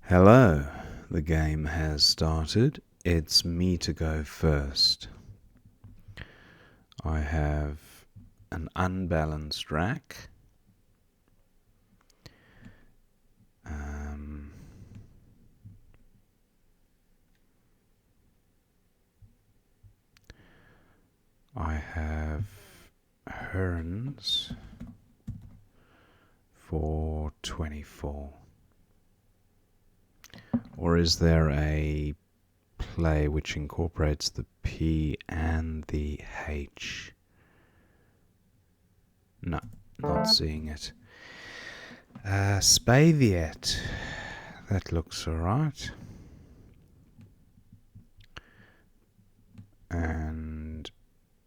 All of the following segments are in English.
Hello, the game has started. It's me to go first. I have an unbalanced rack. I have herons for 24. Or is there a play which incorporates the P and the H? No, not seeing it. Spaviet. That looks alright. And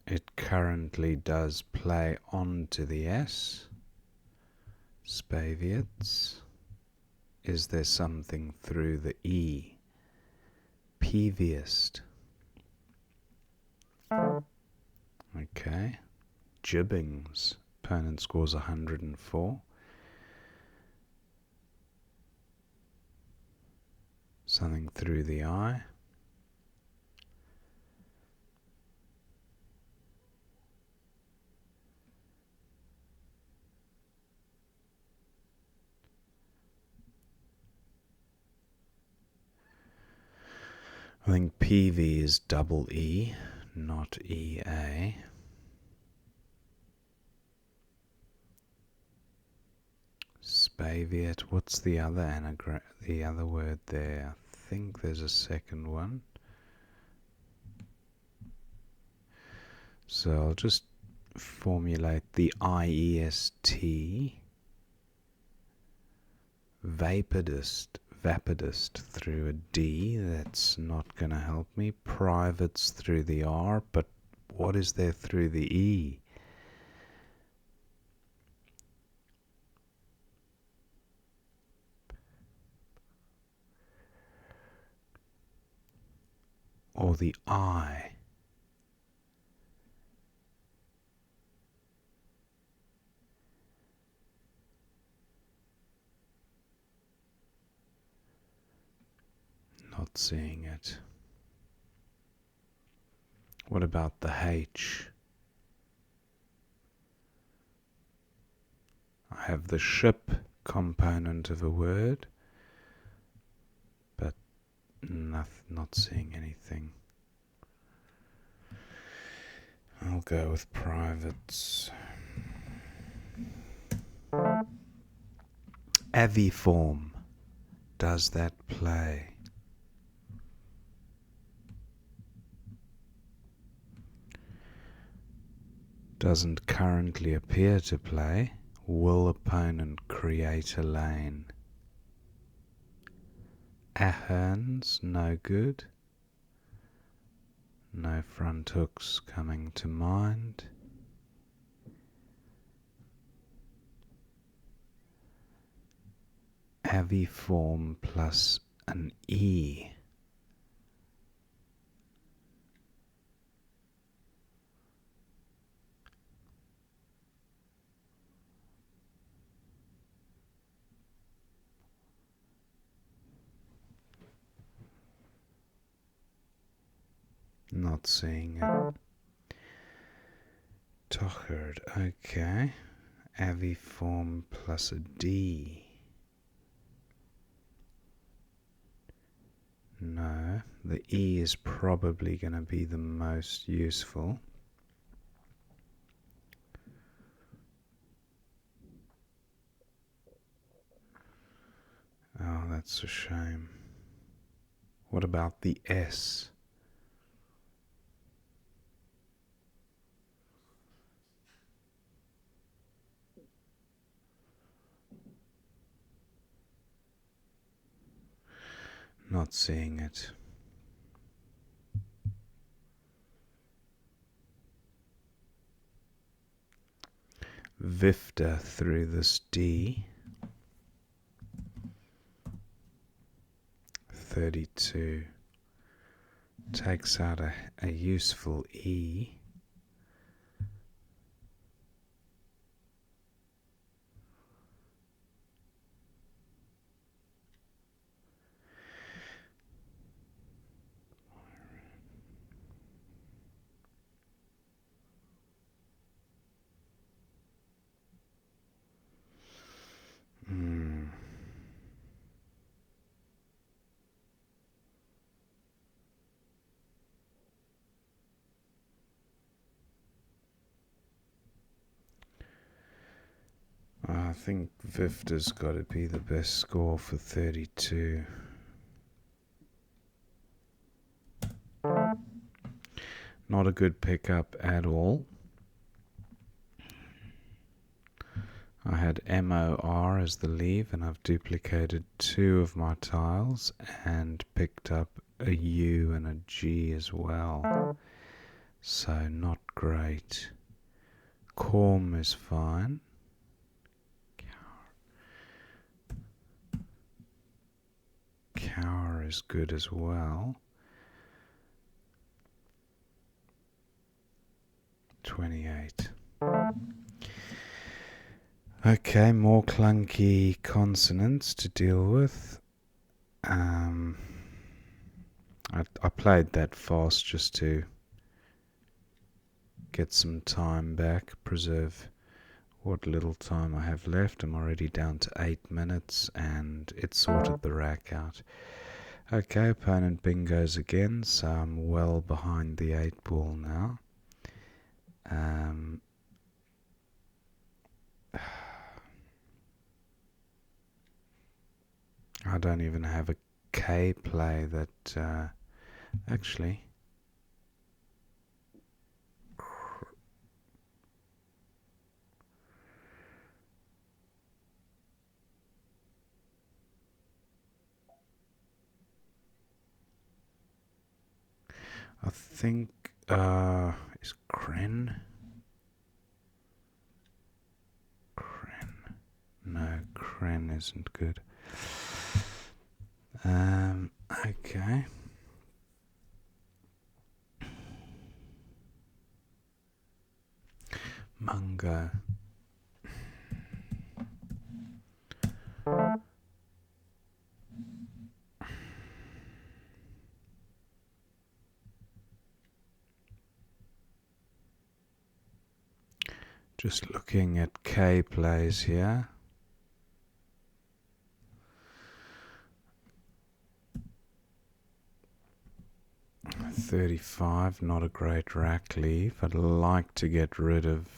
it currently does play onto the S. Spaviets. Is there something through the E? Peeviest. Okay. Jibbings. Opponent scores 104. Something through the I. I think PV is double E, not EA. Spaviet. What's the other the other word there? I think there's a second one. So I'll just formulate the IEST. Vapidist through a D. That's not going to help me. Privates through the R, but what is there through the E? Or the I? Not seeing it. What about the H? I have the ship component of a word, but not seeing anything. I'll go with privates. Aviform. Does that play? Doesn't currently appear to play. Will opponent create a lane? Aherns, no good. No front hooks coming to mind. Aviform plus an E. Not seeing it. Tochard, okay. Aviform plus a D. No, the E is probably going to be the most useful. Oh, that's a shame. What about the S? Not seeing it. Vifta through this D. 32. Takes out a useful E. I think Vifta's got to be the best score for 32. Not a good pickup at all. I had MOR as the leave, and I've duplicated 2 of my tiles and picked up a U and a G as well. So not great. Corm is fine. Cower is good as well. 28. Okay, more clunky consonants to deal with. I played that fast just to get some time back, preserve what little time I have left. I'm already down to 8 minutes and it sorted the rack out. Okay, opponent bingos again, so I'm well behind the 8 ball now. I don't even have a K play that actually I think is Kren? No, Kren isn't good. Okay. Mungo. Just looking at K plays here. $35, not a great rack leave. I'd like to get rid of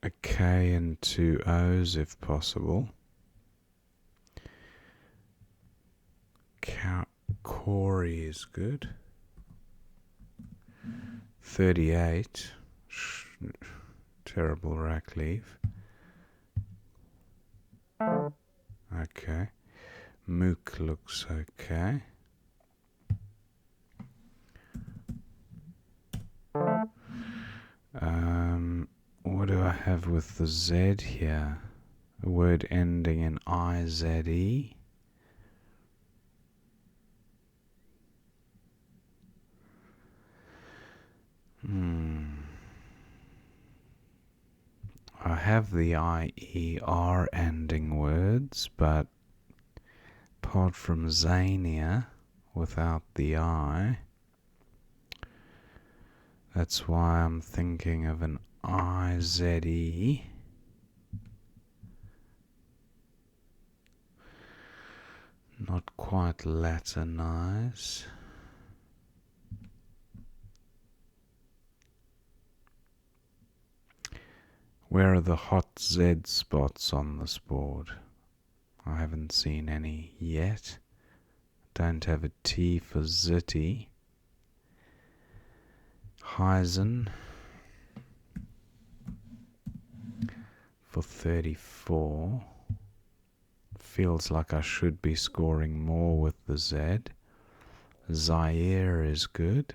a K and 2 O's if possible. Corey is good. 38, terrible rack leave. Okay. Mook looks okay. What do I have with the Z here? A word ending in IZE. I have the IER ending words, but apart from Zania, without the I, that's why I'm thinking of an IZE. Not quite Latinize. Where are the hot Z spots on this board? I haven't seen any yet. Don't have a T for Zitty. Heisen for 34. Feels like I should be scoring more with the Z. Zaire is good.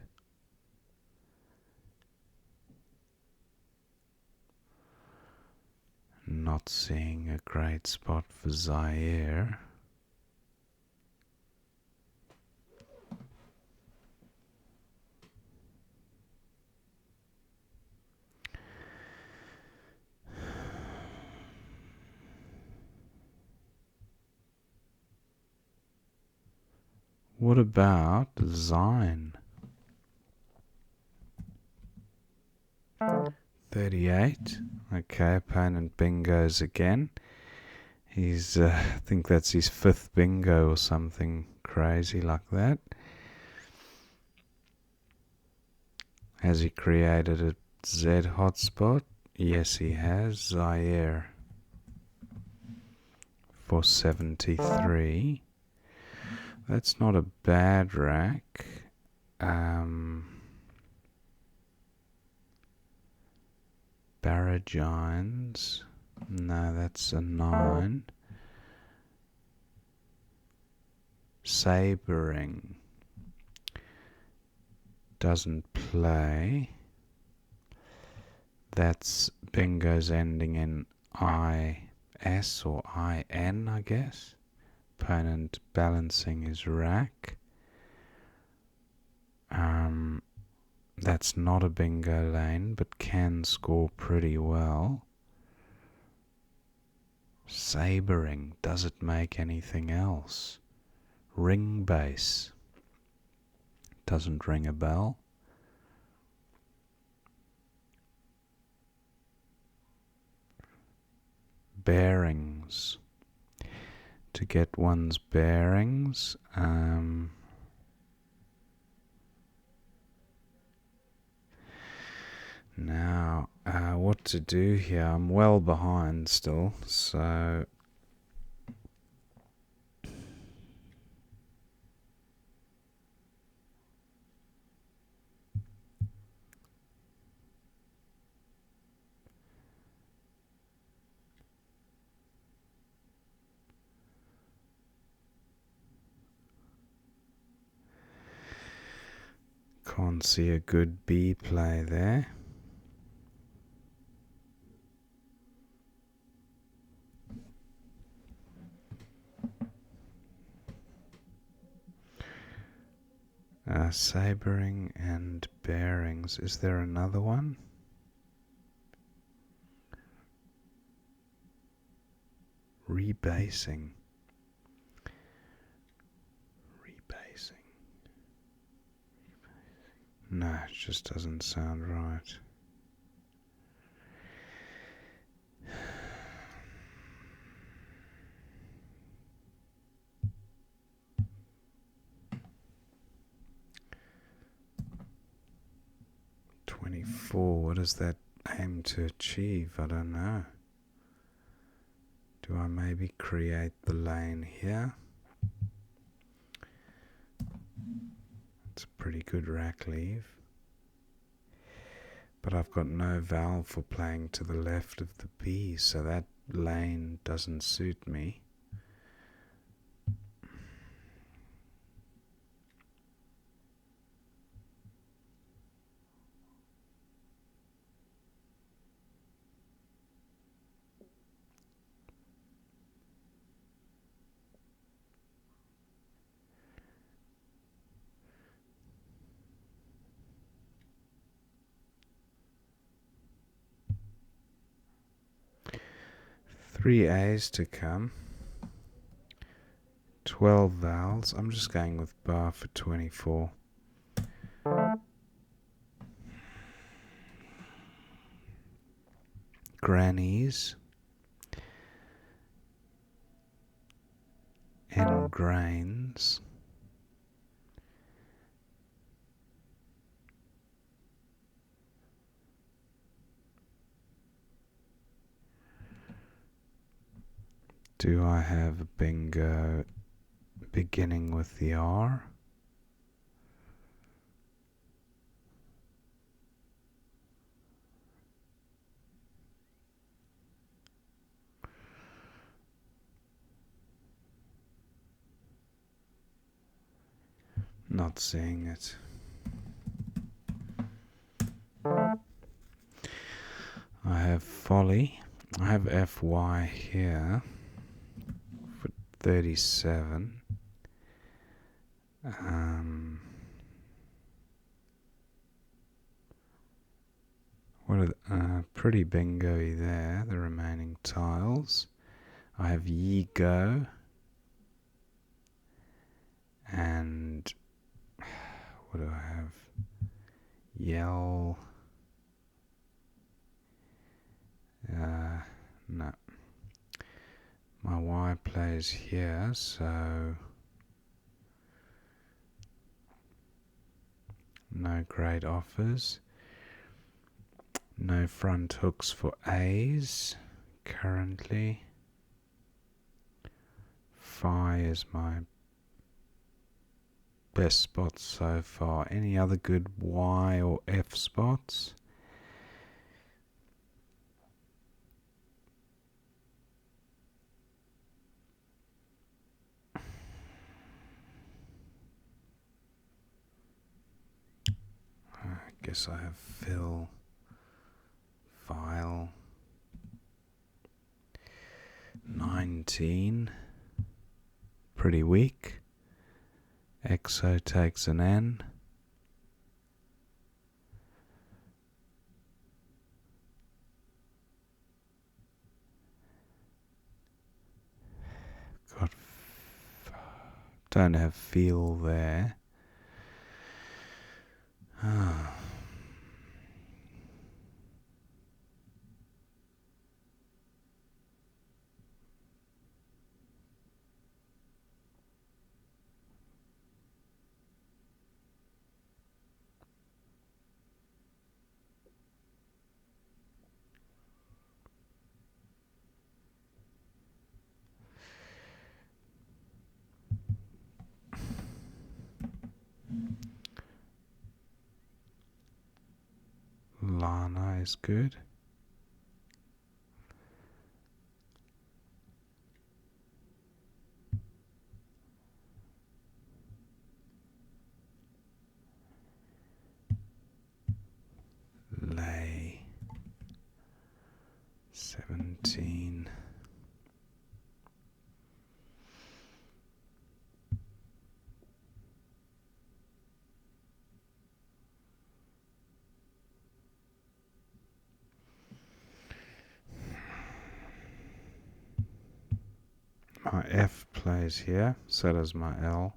Not seeing a great spot for Zaire. What about Zine? 38. Okay, opponent bingos again. He's, I think that's his 5th bingo or something crazy like that. Has he created a Z hotspot? Yes, he has. Zaire for 73. That's not a bad rack. Barragines. No, that's a 9. Sabering doesn't play. That's bingo's ending in IS or IN, I guess. Opponent balancing his rack. That's not a bingo lane, but can score pretty well. Sabering, does it make anything else? Ring bass, doesn't ring a bell. Bearings, to get one's bearings. Now, what to do here? I'm well behind still, so can't see a good B play there. Sabering and bearings. Is there another one? Rebasing. No, it just doesn't sound right. What does that aim to achieve? I don't know. Do I maybe create the lane here? It's a pretty good rack leave. But I've got no valve for playing to the left of the B, so that lane doesn't suit me. Three A's to come. 12 vowels. I'm just going with bar for 24. Grannies. And grains. Do I have a bingo beginning with the R? Not seeing it. I have folly. I have FY here for 37. What are pretty bingo-y there, the remaining tiles. I have ye go. And what do I have? Yell. No. My Y plays here, so no great offers. No front hooks for A's currently. Phi is my best spot so far. Any other good Y or F spots? I guess I have fill, file, 19, pretty weak. Exo takes an N. Got don't have feel there. Lana is good. Lay, 17. My F plays here, so does my L.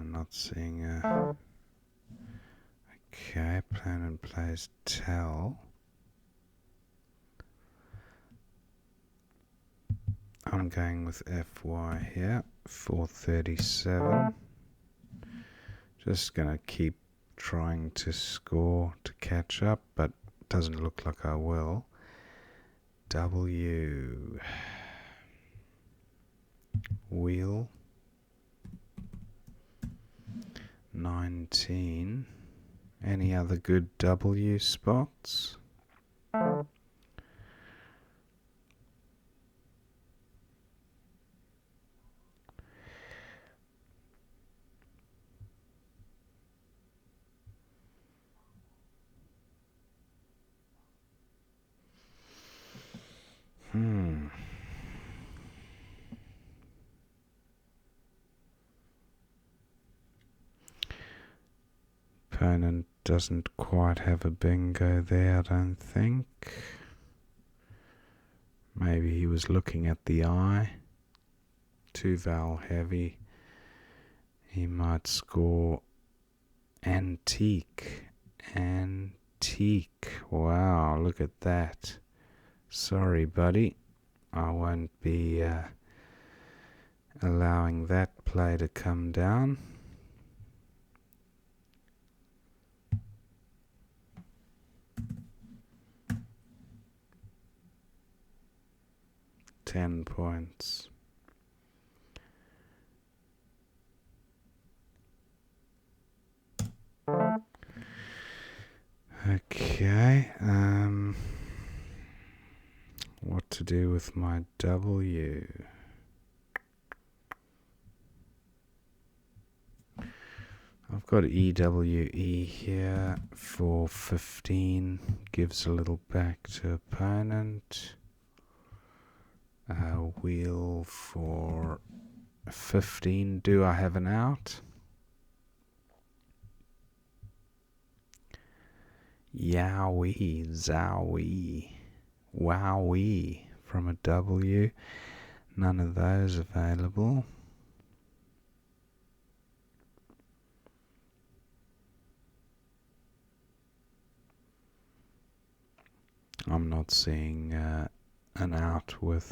Not seeing a... Okay, opponent plays tell. I'm going with FY here, 437. Just gonna keep trying to score to catch up, but doesn't look like I will. W. Wheel. 19. Any other good W spots? Opponent doesn't quite have a bingo there, I don't think. Maybe he was looking at the I. Too vowel heavy. He might score antique. Antique. Wow, look at that. Sorry, buddy. I won't be allowing that play to come down. $10 points. Okay, what to do with my W? I've got EWE here for 15, gives a little back to opponent. Wheel for 15, do I have an out? Yowie, zowie, wowee from a W. None of those available. I'm not seeing an out with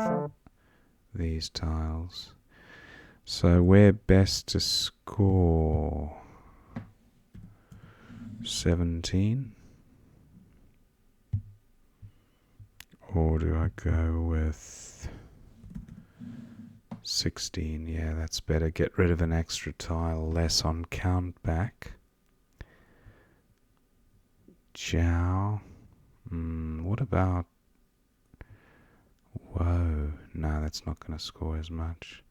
these tiles. So where best to score? 17. Or do I go with 16? Yeah, that's better. Get rid of an extra tile, less on count back. Jiao. What about... Whoa. No, that's not going to score as much.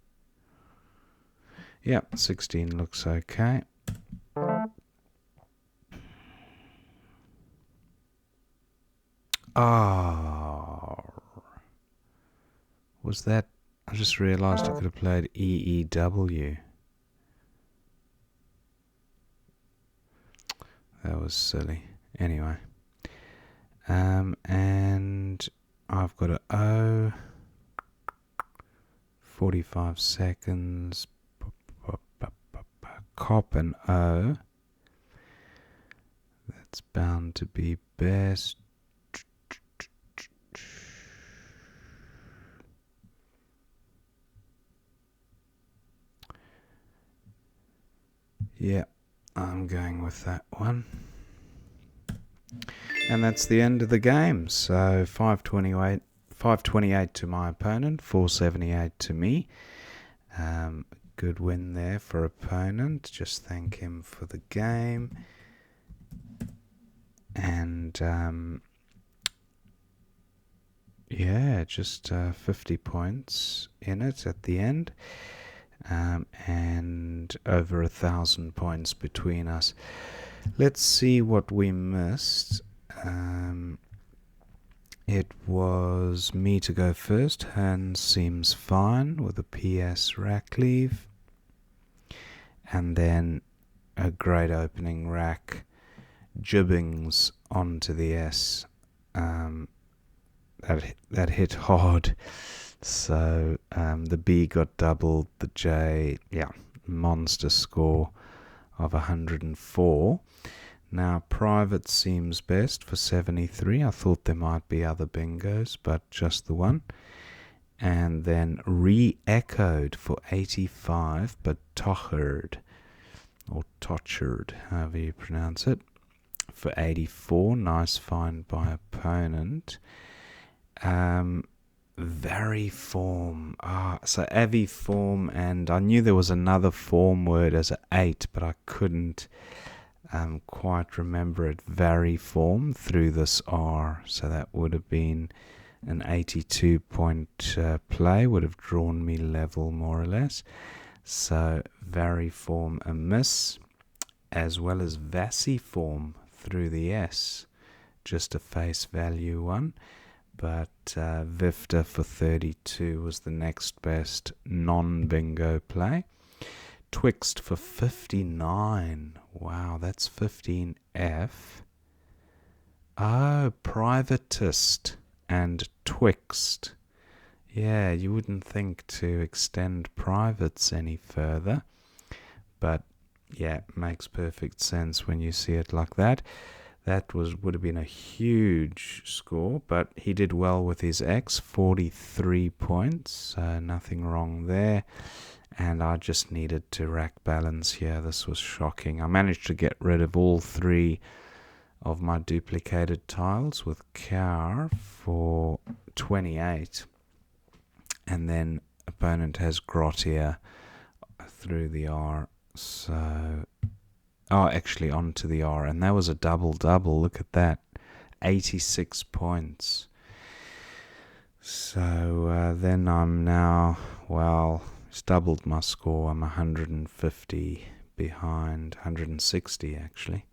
Yeah, 16 looks okay. Oh. Was that... I just realised I could have played EEW. That was silly. Anyway. And I've got an O. 45 seconds. Cop and O. That's bound to be best. Yeah, I'm going with that one. And that's the end of the game. So 528 to my opponent, 478 to me. Good win there for opponent. Just thank him for the game. And yeah, just 50 points in it at the end. And over 1,000 points between us. Let's see what we missed. It was me to go first. Hans seems fine with a PS rack leave. And then a great opening rack. Jibbings onto the S. That hit hard. So the B got doubled. The J, yeah, monster score of 104. Now, private seems best for 73. I thought there might be other bingos, but just the one. And then re-echoed for 85, but tochered, or tochered, however you pronounce it, for 84. Nice find by opponent. Very form. So Avi form, and I knew there was another form word as an 8, but I couldn't quite remember it. Very form through this R, so that would have been an 82 point play, would have drawn me level more or less. So very form a miss, as well as Vasiform through the S, just a face value one. But Vifta for 32 was the next best non-bingo play. Twixt for 59. Wow, that's 15F. Oh, privatist and twixt. Yeah, you wouldn't think to extend privates any further. But yeah, makes perfect sense when you see it like that. That would have been a huge score, but he did well with his X, 43 points, so nothing wrong there. And I just needed to rack balance here. This was shocking. I managed to get rid of all 3 of my duplicated tiles with Car for 28. And then opponent has Grottier through the R, so... Oh, actually onto the R, and that was a double-double. Look at that, 86 points. So then I'm now, well, it's doubled my score. I'm 150 behind, 160 actually.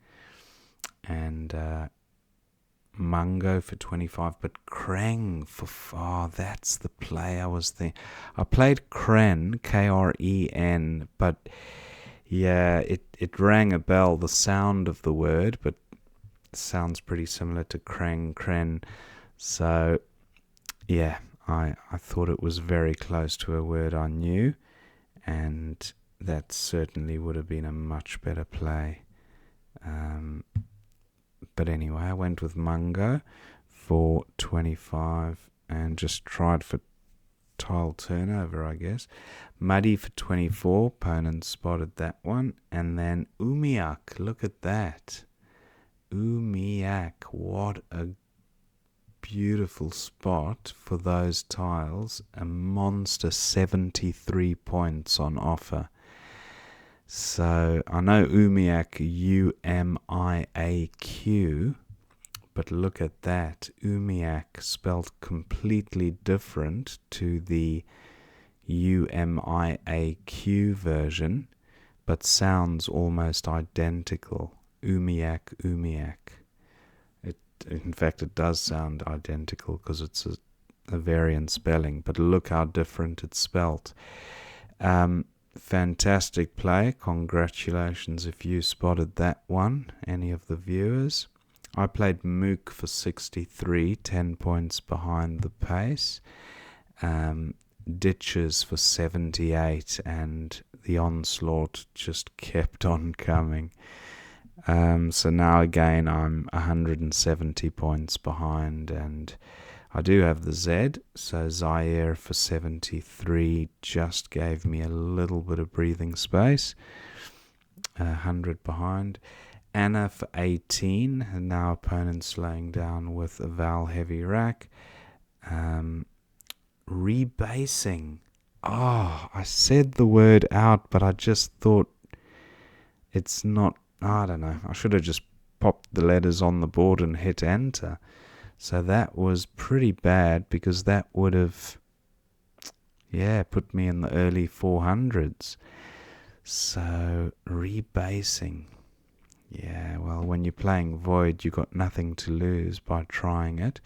And Mungo for 25, but Kreng for that's the play I was thinking. I played Kren, Kren, but yeah, it rang a bell, the sound of the word, but it sounds pretty similar to Kren. So yeah, I thought it was very close to a word I knew, and that certainly would have been a much better play. But anyway, I went with Mungo for 25 and just tried for tile turnover, I guess. Muddy for 24, opponent spotted that one. And then Umiak, look at that. Umiak. What a beautiful spot for those tiles. A monster 73 points on offer. So I know Umiak, Umiaq, but look at that. Umiak spelled completely different to the Umiaq version, but sounds almost identical. Umiak, Umiak. In fact, it does sound identical because it's a variant spelling, but look how different it's spelt. Fantastic play. Congratulations if you spotted that one, any of the viewers. I played Mook for 63, 10 points behind the pace. Ditches for 78, and the onslaught just kept on coming. So now again I'm 170 points behind, and I do have the Z, so Zaire for 73 just gave me a little bit of breathing space. 100 behind. Anna for 18, and now opponent slowing down with a Val heavy rack. Rebasing. I said the word out, but I just thought it's not, I don't know, I should have just popped the letters on the board and hit enter. So that was pretty bad, because that would have, put me in the early 400s. So, rebasing. Yeah, well, when you're playing Void, you got nothing to lose by trying it.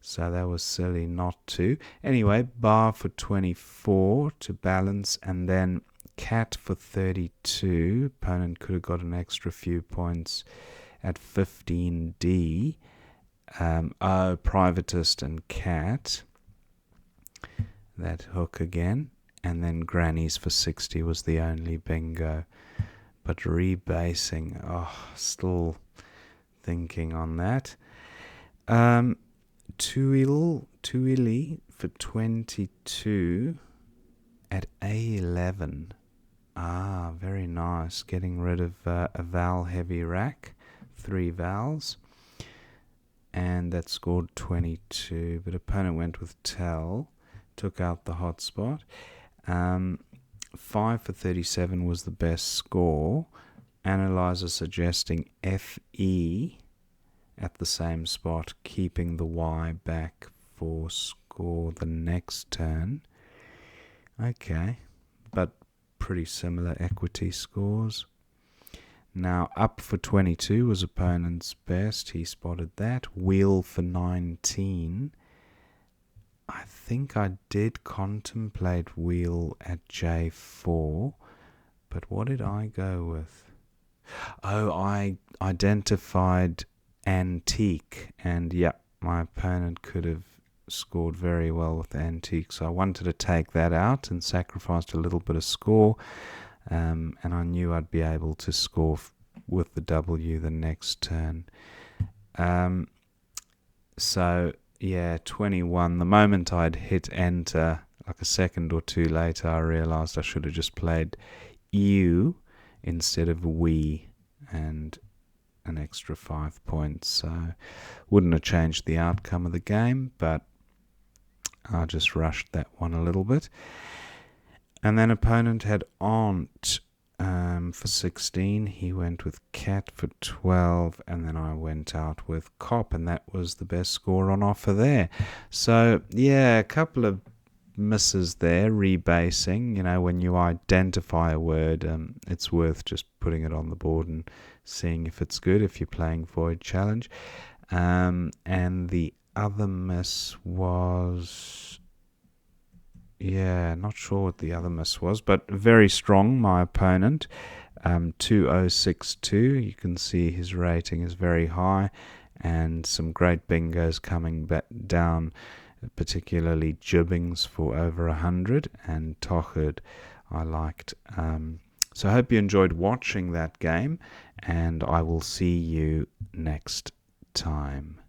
So that was silly not to. Anyway, Bar for 24 to balance, and then Cat for 32. Opponent could have got an extra few points at 15D. Privatist and Cat. That hook again. And then Grannies for 60 was the only bingo. But rebasing, still thinking on that. Tuili for 22 at A11. Very nice. Getting rid of a Val heavy rack. 3 Vals. And that scored 22. But opponent went with Tell. Took out the hotspot. 5 for 37 was the best score. Analyzer suggesting FE at the same spot, keeping the Y back for score the next turn. Okay, but pretty similar equity scores. Now up for 22 was opponent's best. He spotted that. Wheel for 19. I think I did contemplate wheel at J4, but what did I go with? I identified antique, and my opponent could have scored very well with antique, so I wanted to take that out and sacrificed a little bit of score, and I knew I'd be able to score with the W the next turn. 21. The moment I'd hit enter, like a second or two later, I realized I should have just played you instead of we, and an extra 5 points. So wouldn't have changed the outcome of the game, but I just rushed that one a little bit. And then opponent had Aunt for 16. He went with Cat for 12, and then I went out with Cop, and that was the best score on offer there. So a couple of misses there. Rebasing, when you identify a word, it's worth just putting it on the board and seeing if it's good if you're playing Void Challenge. And the other miss was, not sure what the other miss was, but very strong, my opponent. 2062, you can see his rating is very high, and some great bingos coming back down, particularly Jibbings for over 100, and Tochard I liked. So I hope you enjoyed watching that game, and I will see you next time.